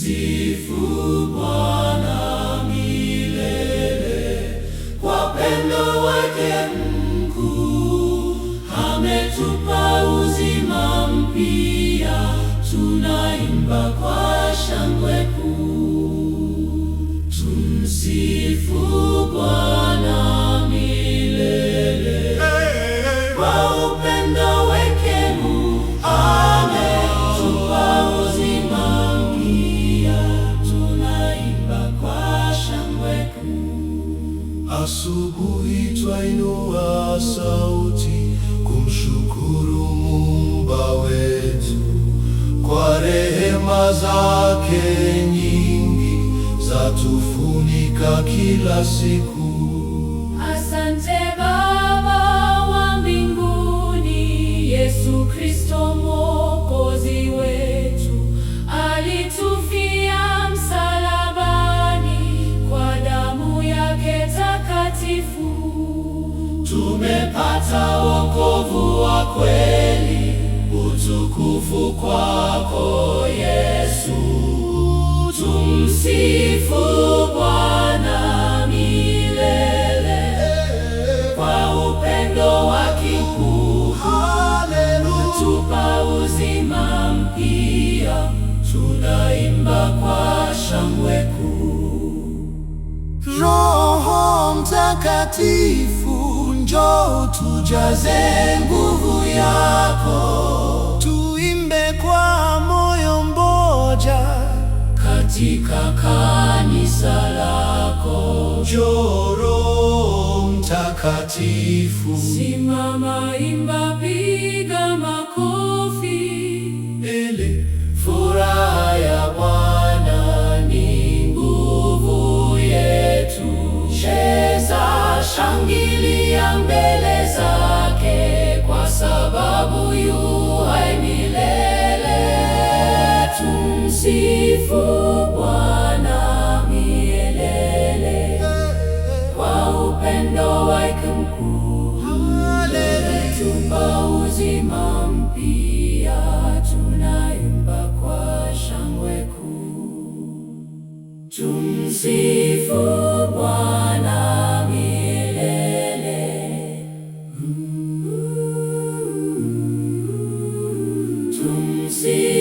Tumsifu Bwana milele, kwa pendo wake mkuu. Ametupa uzima mpya, tunaimba kwa shangwe kuu. Tumsifu Bwana milele, kwa upendo wake mkuu. Ametupa uzima mpya, tunaimba kwa shangwe kuu. Asubuhi twainua sauti kumshukuru Muumba wetu kwa rehema zake nyingi zatufunika kila siku. Asante Baba wa mbinguni, Yesu Kristo Mwokozi wetu alitufia msalabani, kwa damu yake takatifu tumepata wokovu wa kweli. Utukufu kwako Yesu. Tumsifu Bwana milele, kwa upendo wake mkuu. Ametupa uzima mpya, tunaimba kwa shangwe kuu. Roho Mtakatifu, njoo tujaze nguvu yako, tuimbe kwa moyo mmoja katika kanisa lako. Njoo Roho Mtakatifu, simama, imba, piga makofi. Furaha ya Bwana ni nguvu yetu. Cheza, shangilia mbele zake, kwa sababu yu hai milele. Tumsifu Bwana milele, kwa upendo wake mkuu. Ametupa uzima mpya, tunaimba kwa shangwe kuu. Tumsifu Bwana milele. Tumsifu